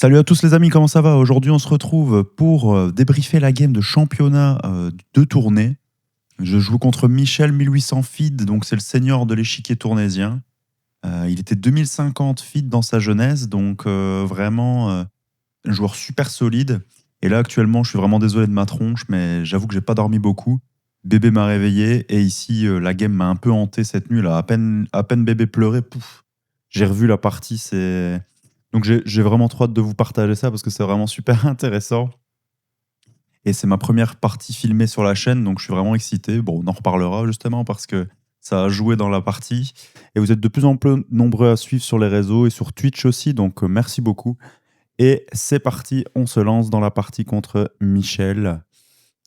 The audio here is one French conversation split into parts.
Salut à tous les amis, comment ça va? Aujourd'hui, on se retrouve pour débriefer la game de championnat de tournée. Je joue contre Michel 1800 feed, donc c'est le senior de l'échiquier tournésien. Il était 2050 feed dans sa jeunesse, donc vraiment un joueur super solide. Et là, actuellement, je suis vraiment désolé de ma tronche, mais j'avoue que j'ai pas dormi beaucoup. Bébé m'a réveillé et ici, la game m'a un peu hanté cette nuit. Là. À peine bébé pleurait, pouf. J'ai revu la partie, c'est... Donc j'ai vraiment trop hâte de vous partager ça parce que c'est vraiment super intéressant. Et c'est ma première partie filmée sur la chaîne, donc je suis vraiment excité. Bon, on en reparlera justement parce que ça a joué dans la partie. Et vous êtes de plus en plus nombreux à suivre sur les réseaux et sur Twitch aussi, donc merci beaucoup. Et c'est parti, on se lance dans la partie contre Michel.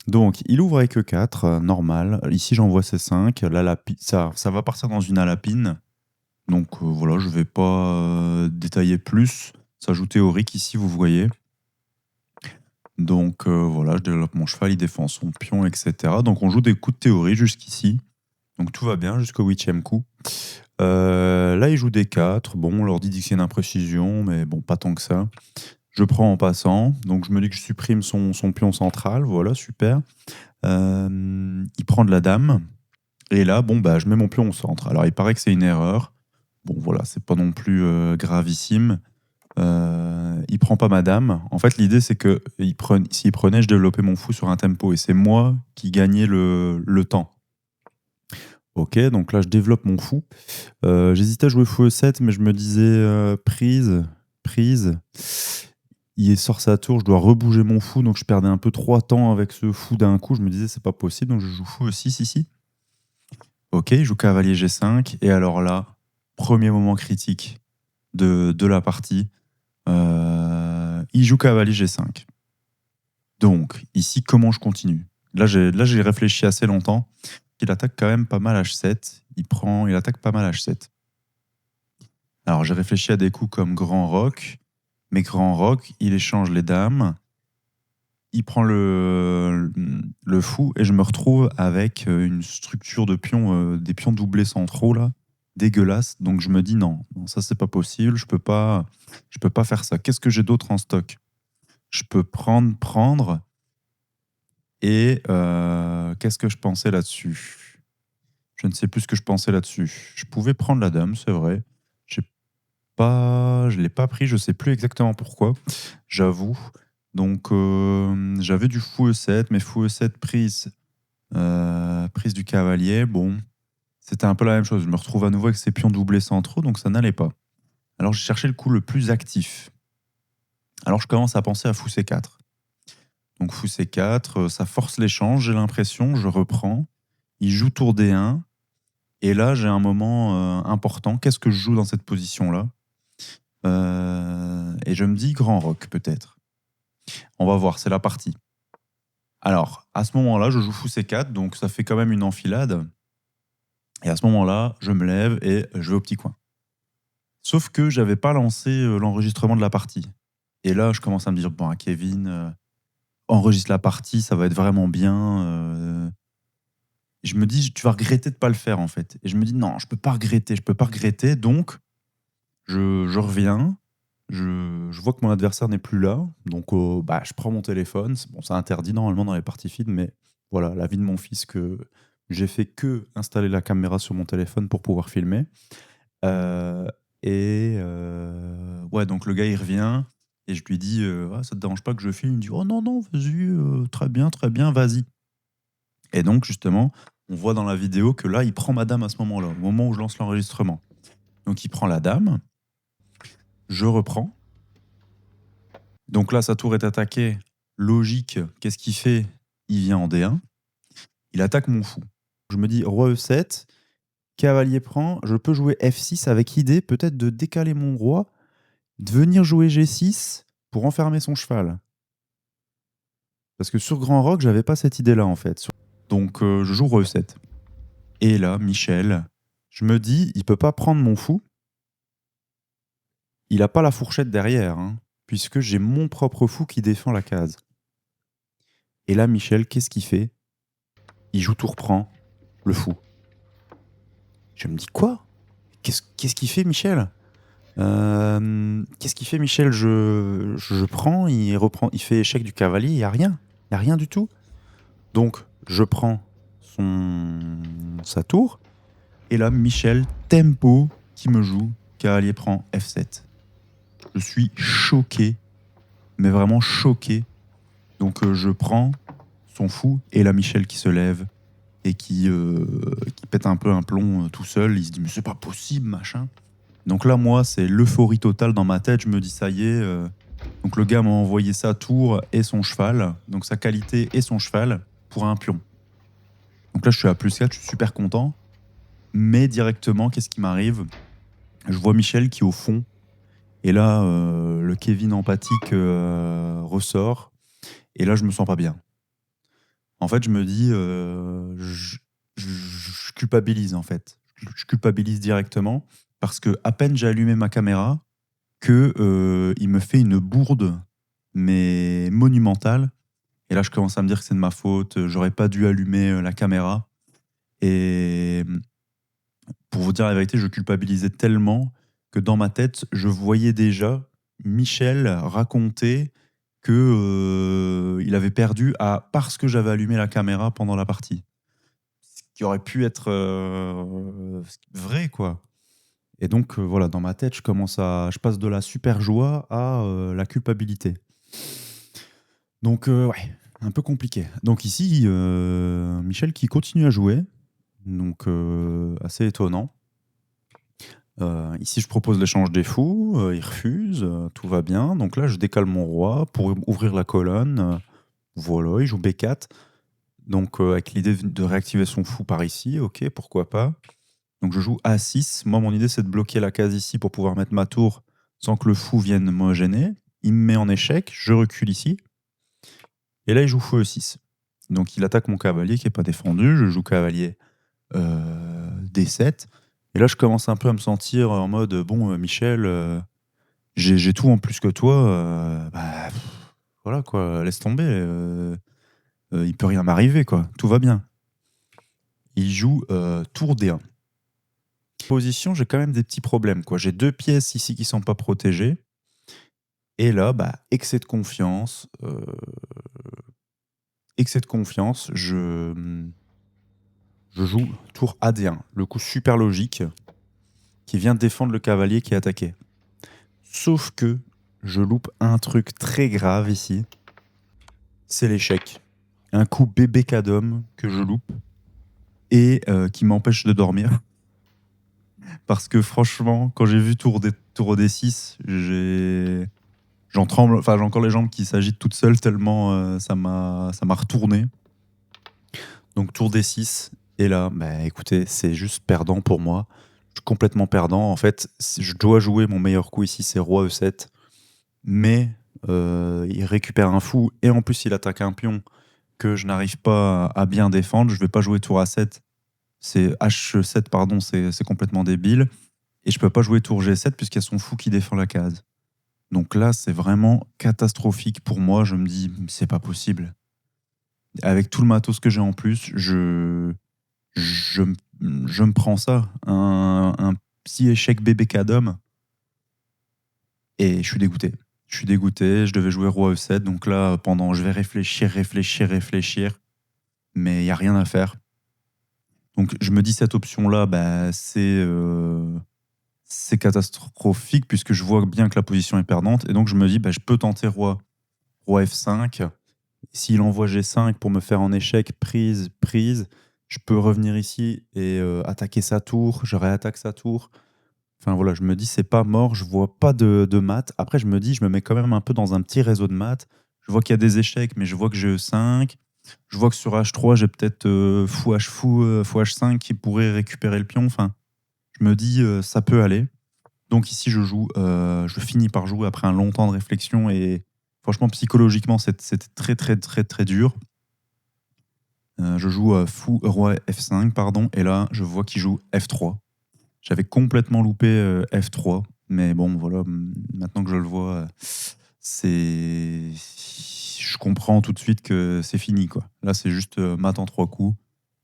Donc, il ouvre avec E4, normal. Ici, j'envoie C5. Ça va partir dans une alapine. Donc voilà, je vais pas détailler plus. Ça joue théorique ici, vous voyez. Donc voilà, je développe mon cheval, il défend son pion, etc. Donc on joue des coups de théorie jusqu'ici. Donc tout va bien jusqu'au 8e coup. Là, il joue des 4. Bon, on leur dit que c'est une imprécision, mais bon, pas tant que ça. Je prends en passant. Donc je me dis que je supprime son pion central. Voilà, super. Il prend de la dame. Et là, bon, bah, je mets mon pion au centre. Alors il paraît que c'est une erreur. Bon, voilà, c'est pas non plus gravissime. Il prend pas ma dame. En fait, l'idée, c'est que s'il prenait, je développais mon fou sur un tempo. Et c'est moi qui gagnais le temps. Ok, donc là, je développe mon fou. J'hésitais à jouer fou E7, mais je me disais prise. Il sort sa tour, je dois rebouger mon fou, donc je perdais un peu trop de temps avec ce fou d'un coup. Je me disais, c'est pas possible, donc je joue fou E6 ici. Ok, il joue cavalier G5. Et alors là, premier moment critique de la partie. Il joue cavalier G5. Donc, ici, comment je continue? Là, j'ai réfléchi assez longtemps. Il attaque quand même pas mal H7. Il attaque pas mal H7. Alors, j'ai réfléchi à des coups comme grand roc. Mais grand roc, il échange les dames. Il prend le fou et je me retrouve avec une structure de pions, des pions doublés centraux, là, dégueulasse. Donc, je me dis non, non, ça, c'est pas possible. Je peux pas faire ça. Qu'est-ce que j'ai d'autre en stock? Je peux prendre. Et qu'est-ce que je pensais là-dessus? Je ne sais plus ce que je pensais là-dessus. Je pouvais prendre la dame, c'est vrai. Je l'ai pas pris, je sais plus exactement pourquoi, j'avoue. Donc j'avais du fou E7, mais fou E7 prise du cavalier. Bon, c'était un peu la même chose. Je me retrouve à nouveau avec ces pions doublés centraux, donc ça n'allait pas. Alors j'ai cherché le coup le plus actif. Alors je commence à penser à fou C4. Donc fou C4, ça force l'échange, j'ai l'impression, je reprends. Il joue tour D1. Et là, j'ai un moment important. Qu'est-ce que je joue dans cette position-là? Et je me dis grand roc, peut-être. On va voir, c'est la partie. Alors, à ce moment-là, je joue fou C4, donc ça fait quand même une enfilade. Et à ce moment-là, je me lève et je vais au petit coin. Sauf que j'avais pas lancé l'enregistrement de la partie. Et là, je commence à me dire, bon, Kevin, enregistre la partie, ça va être vraiment bien. Je me dis, tu vas regretter de pas le faire, en fait. Et je me dis, non, je peux pas regretter. Donc, je reviens, je vois que mon adversaire n'est plus là, donc je prends mon téléphone. Bon, c'est interdit normalement dans les parties feed, mais voilà, la vie de mon fils que j'ai fait que installer la caméra sur mon téléphone pour pouvoir filmer. Euh, ouais, donc le gars il revient et je lui dis ah, ça te dérange pas que je filme? Il me dit oh non, non, vas-y, très bien, vas-y. Et donc justement, on voit dans la vidéo que là, il prend ma dame à ce moment-là, au moment où je lance l'enregistrement. Donc il prend la dame, je reprends. Donc là, sa tour est attaquée. Logique, qu'est-ce qu'il fait? Il vient en D1. Il attaque mon fou. Je me dis, roi E7, cavalier prend. Je peux jouer F6 avec idée peut-être de décaler mon roi, de venir jouer G6 pour enfermer son cheval. Parce que sur Grand Rock, j'avais pas cette idée-là en fait. Donc je joue roi E7. Et là, Michel, je me dis, il peut pas prendre mon fou. Il a pas la fourchette derrière, hein, puisque j'ai mon propre fou qui défend la case. Et là, Michel, qu'est-ce qu'il fait? Il joue tour prend, le fou. Je me dis quoi? Qu'est-ce qu'il fait, Michel? Qu'est-ce qu'il fait, Michel? Je prends, il reprend, il fait échec du cavalier, il n'y a rien. Il n'y a rien du tout. Donc, je prends sa tour. Et là, Michel, tempo, qui me joue, cavalier prend F7. Je suis choqué, mais vraiment choqué. Donc, je prends son fou, et là, Michel qui se lève et qui pète un peu un plomb tout seul. Il se dit, mais c'est pas possible, machin. Donc là, moi, c'est l'euphorie totale dans ma tête. Je me dis, ça y est. Donc le gars m'a envoyé sa tour et son cheval, donc sa qualité et son cheval, pour un pion. Donc là, je suis à plus 4, je suis super content. Mais directement, qu'est-ce qui m'arrive? Je vois Michel qui est au fond. Et là, le Kevin empathique ressort. Et là, je me sens pas bien. En fait, je me dis, je culpabilise en fait. Je culpabilise directement parce que à peine j'ai allumé ma caméra que il me fait une bourde, mais monumentale. Et là, je commence à me dire que c'est de ma faute. J'aurais pas dû allumer la caméra. Et pour vous dire la vérité, je culpabilisais tellement que dans ma tête, je voyais déjà Michel raconter que il avait perdu parce que j'avais allumé la caméra pendant la partie. Ce qui aurait pu être vrai, quoi. Et donc, voilà, dans ma tête, je passe de la super joie à la culpabilité. Donc, ouais, un peu compliqué. Donc ici, Michel qui continue à jouer, donc assez étonnant. Ici, je propose l'échange des fous, il refuse, tout va bien. Donc là, je décale mon roi pour ouvrir la colonne. Voilà, il joue B4. Donc, avec l'idée de réactiver son fou par ici, ok, pourquoi pas. Donc, je joue A6. Moi, mon idée, c'est de bloquer la case ici pour pouvoir mettre ma tour sans que le fou vienne me gêner. Il me met en échec, je recule ici. Et là, il joue fou E6. Donc, il attaque mon cavalier qui n'est pas défendu. Je joue cavalier D7. Et là, je commence un peu à me sentir en mode bon, Michel, j'ai tout en plus que toi. Voilà, quoi, laisse tomber. Il peut rien m'arriver, quoi. Tout va bien. Il joue tour D1. Position, j'ai quand même des petits problèmes, quoi. J'ai 2 pièces ici qui sont pas protégées. Et là, excès de confiance. Excès de confiance, je joue tour AD1, le coup super logique qui vient défendre le cavalier qui est attaqué. Sauf que je loupe un truc très grave ici, c'est l'échec. Un coup bébé cadom que je loupe et qui m'empêche de dormir. Parce que franchement, quand j'ai vu tour D6, j'en tremble, enfin j'ai encore les jambes qui s'agitent toutes seules tellement ça m'a retourné. Donc tour D6, et là, écoutez, c'est juste perdant pour moi. Je suis complètement perdant. En fait, je dois jouer mon meilleur coup ici, c'est roi E7. Mais il récupère un fou, et en plus il attaque un pion que je n'arrive pas à bien défendre. Je vais pas jouer tour A7. C'est H7, pardon, c'est complètement débile. Et je peux pas jouer tour G7 puisqu'il y a son fou qui défend la case. Donc là, c'est vraiment catastrophique pour moi. Je me dis, c'est pas possible. Avec tout le matos que j'ai en plus, je, je me prends ça, un petit échec bébé cadom, et je suis dégoûté. Je suis dégoûté, je devais jouer roi E7, donc là, je vais réfléchir, mais il n'y a rien à faire. Donc je me dis, cette option-là, c'est catastrophique, puisque je vois bien que la position est perdante, et donc je me dis, je peux tenter roi F5. S'il envoie G5 pour me faire en échec, prise, je peux revenir ici et attaquer sa tour, je réattaque sa tour. Enfin voilà, je me dis, c'est pas mort, je vois pas de maths. Après, je me dis, je me mets quand même un peu dans un petit réseau de maths. Je vois qu'il y a des échecs, mais je vois que j'ai E5. Je vois que sur H3, j'ai peut-être fou H5 qui pourrait récupérer le pion. Enfin, je me dis, ça peut aller. Donc ici, je finis par jouer après un long temps de réflexion, et franchement, psychologiquement, c'était très, très, très, très dur. Je joue fou roi F5, pardon, et là, je vois qu'il joue F3. J'avais complètement loupé F3, mais bon, voilà, maintenant que je le vois, je comprends tout de suite que c'est fini, quoi. Là, c'est juste mat en 3 coups,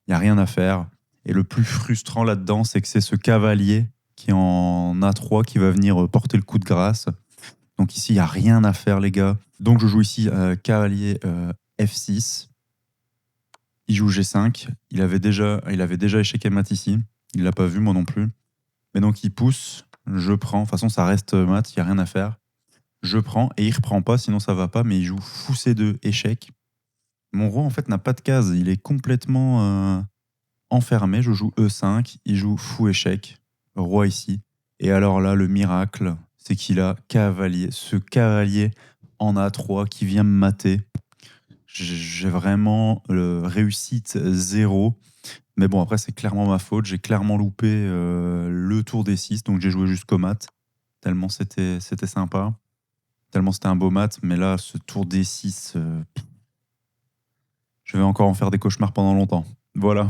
il n'y a rien à faire. Et le plus frustrant là-dedans, c'est que c'est ce cavalier qui est en A3, qui va venir porter le coup de grâce. Donc ici, il n'y a rien à faire, les gars. Donc je joue ici cavalier F6. Il joue G5. Il avait déjà échec et mat ici. Il l'a pas vu, moi non plus. Mais donc il pousse, je prends. De toute façon, ça reste mat, il n'y a rien à faire. Je prends et il reprend pas, sinon ça va pas. Mais il joue fou C2, échec. Mon roi, en fait, n'a pas de case. Il est complètement enfermé. Je joue E5. Il joue fou échec. Roi ici. Et alors là, le miracle, c'est qu'il a cavalier. Ce cavalier en A3 qui vient me mater. J'ai vraiment réussite 0. Mais bon, après, c'est clairement ma faute. J'ai clairement loupé le tour des 6. Donc j'ai joué jusqu'au mat. Tellement c'était sympa. Tellement c'était un beau mat. Mais là, ce tour des 6, je vais encore en faire des cauchemars pendant longtemps. Voilà.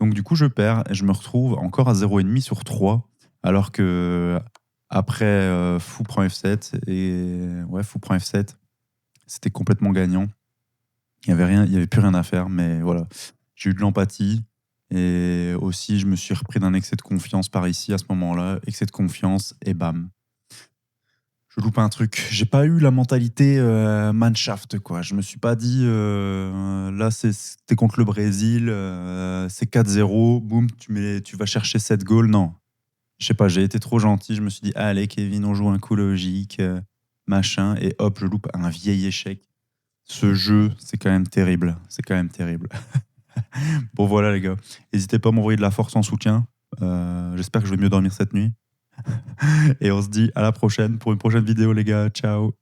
Donc du coup, je perds et je me retrouve encore à 0,5 sur 3. Alors que après, fou prend F7. Et ouais, fou prend F7. C'était complètement gagnant. Il n'y avait plus rien à faire. Mais voilà. J'ai eu de l'empathie. Et aussi, je me suis repris d'un excès de confiance par ici à ce moment-là. Excès de confiance et bam. Je loupe un truc. J'ai pas eu la mentalité Mannschaft, quoi. Je me suis pas dit, là, t'es contre le Brésil, c'est 4-0, boum, tu vas chercher 7 goals. Non. Je sais pas, j'ai été trop gentil. Je me suis dit, allez, Kevin, on joue un coup logique, machin. Et hop, je loupe un vieil échec. Ce jeu, c'est quand même terrible. C'est quand même terrible. Bon, voilà, les gars. N'hésitez pas à m'envoyer de la force en soutien. J'espère que je vais mieux dormir cette nuit. Et on se dit à la prochaine pour une prochaine vidéo, les gars. Ciao.